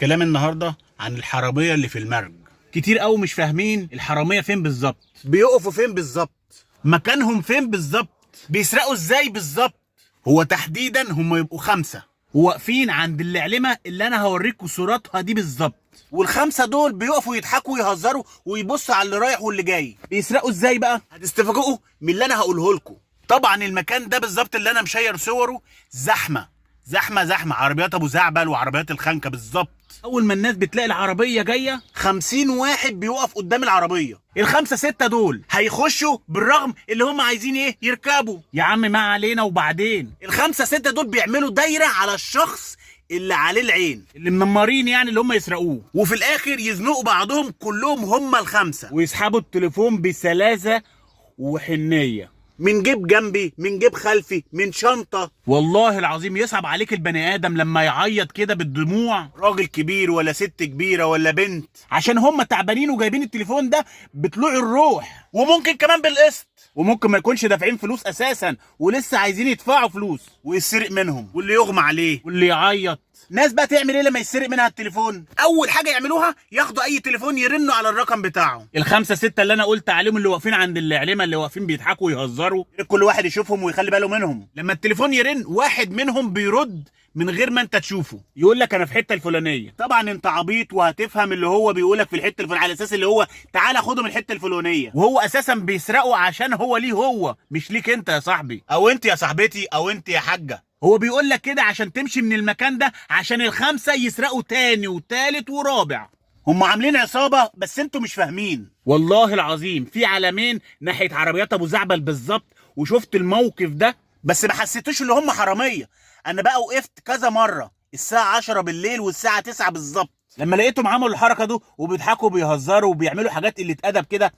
كلام النهارده عن الحراميه اللي في المرج. كتير قوي مش فاهمين الحراميه فين بالظبط، بيقفوا فين بالظبط، مكانهم فين بالظبط، بيسرقوا ازاي بالظبط. هو تحديدا هم يبقوا 5 وواقفين عند العلمه اللي انا هوريكم صورتها دي بالظبط، والخمسه دول بيقفوا يضحكوا ويهزروا ويبصوا على اللي رايح واللي جاي. بيسرقوا ازاي بقى؟ هتستفاجئوا من اللي انا هقوله لكم. طبعا المكان ده بالظبط اللي انا مشير صوره زحمه زحمه، عربيات ابو زعبل وعربيات الخنكه بالظبط. اول ما الناس بتلاقي العربيه جايه 50 واحد بيقف قدام العربيه. الخمسه 6 دول هيخشوا بالرغم اللي هم عايزين ايه يركبوا. يا عم ما علينا. وبعدين الخمسه 6 دول بيعملوا دايره على الشخص اللي عليه العين، اللي منمرين يعني اللي هم يسرقوه، وفي الاخر يزنقوا بعضهم كلهم هم الخمسه ويسحبوا التليفون بسلاسه وحنيه، من جيب جنبي، من جيب خلفي، من شنطه. والله العظيم يصعب عليك البني ادم لما يعيط كده بالدموع، راجل كبير ولا ست كبيره ولا بنت، عشان هم تعبانين وجايبين التليفون ده بطلوع الروح، وممكن كمان بالقسط، وممكن ما يكونش دافعين فلوس اساسا ولسه عايزين يدفعوا فلوس، ويسرق منهم واللي يغمى عليه واللي يعيط. ناس بقى تعمل ايه لما يسرق منها التليفون؟ اول حاجه يعملوها ياخدوا اي تليفون يرنوا على الرقم بتاعه. الخمسه 6 اللي انا قلت عليهم اللي واقفين عند العلمه اللي واقفين بيضحكوا ويهزروا، كل واحد يشوفهم ويخلي باله منهم. لما التليفون يرن واحد منهم بيرد من غير ما انت تشوفه، يقول لك انا في الحته الفلانيه. طبعا انت عبيط وهتفهم اللي هو بيقولك في الحته الفلانيه على اساس اللي هو تعالى خده من الحته الفلانيه، وهو اساسا بيسرقه عشان هو ليه هو، مش ليك انت يا صاحبي او انت يا صاحبتي او انت يا حاجه. هو بيقول لك كده عشان تمشي من المكان ده، عشان الخمسه يسرقوا تاني وتالت ورابع. هم عاملين عصابه بس انتوا مش فاهمين. والله العظيم في علامين ناحيه عربيات ابو زعبل بالظبط، وشفت الموقف ده بس ما حسيتوش اللي هم حراميه. انا بقى وقفت كذا مره الساعه 10 بالليل والساعه 9 بالظبط، لما لقيتهم عملوا الحركه دي وبيضحكوا وبيهزروا وبيعملوا حاجات قله ادب كده،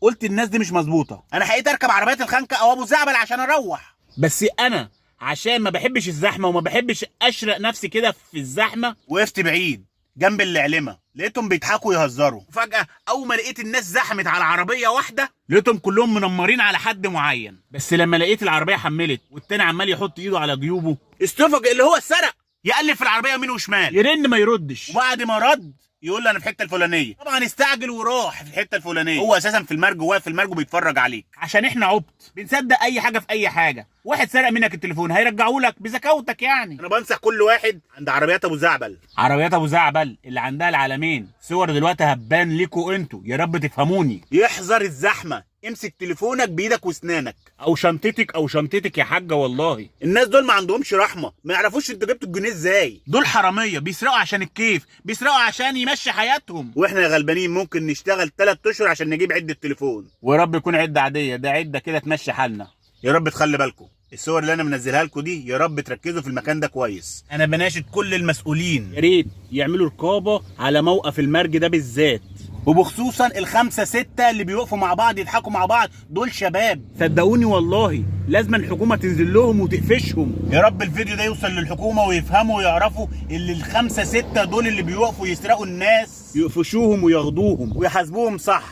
قلت الناس دي مش مظبوطه. انا حقيقة اركب عربيات الخنكه او ابو زعبل عشان اروح، بس انا عشان ما بحبش الزحمه وما بحبش اشرق نفسي كده في الزحمه، وقفت بعيد جنب العلمه، لقيتهم بيضحكوا ويهزروا. وفجاه اول ما لقيت الناس زحمت على عربيه واحده لقيتهم كلهم منمرين على حد معين، بس لما لقيت العربيه حملت والتاني عمال يحط ايده على جيوبه استفاجئ اللي هو اتسرق، يقلب في العربيه يمين وشمال، يرن ما يردش، وبعد ما رد يقول لي انا في الحته الفلانيه. طبعا استعجل وراح في الحته الفلانيه، هو اساسا في المرج واقف في المرج وبيتفرج عليك. عشان احنا عبط بنصدق اي حاجه في اي حاجه. واحد سرق منك التليفون هيرجعوا لك بذكاوتك يعني. انا بنصح كل واحد عند عربيات ابو زعبل، عربيات ابو زعبل اللي عندها العلمين، صور دلوقتي هتبان ليكوا انتوا، يا رب تفهموني. يحذر الزحمه، امسك تليفونك بايدك واسنانك، او شنطتك او شنطتك يا حاجه. والله الناس دول ما عندهمش رحمه، ما يعرفوش انت جبت الجنيه ازاي. دول حراميه بيسرقوا عشان الكيف، بيسرقوا عشان يمشي حياتهم، واحنا يا غلبانين ممكن نشتغل 3 اشهر عشان نجيب عده تليفون، ويا رب يكون عده عاديه، ده عده كده تمشي حالنا. يا رب تخلي بالكم الصور اللي انا منزلها لكم دي، يا رب تركزوا في المكان ده كويس. انا بناشد كل المسؤولين يا ريت يعملوا رقابه على موقف المرج ده بالذات، وبخصوصا الخمسه 6 اللي بيوقفوا مع بعض يضحكوا مع بعض. دول شباب صدقوني والله لازم الحكومه تنزل لهم وتقفشهم. يا رب الفيديو ده يوصل للحكومه ويفهموا ويعرفوا اللي الخمسه 6 دول اللي بيوقفوا يسرقوا الناس يقفشوهم وياخدوهم ويحاسبوهم صح.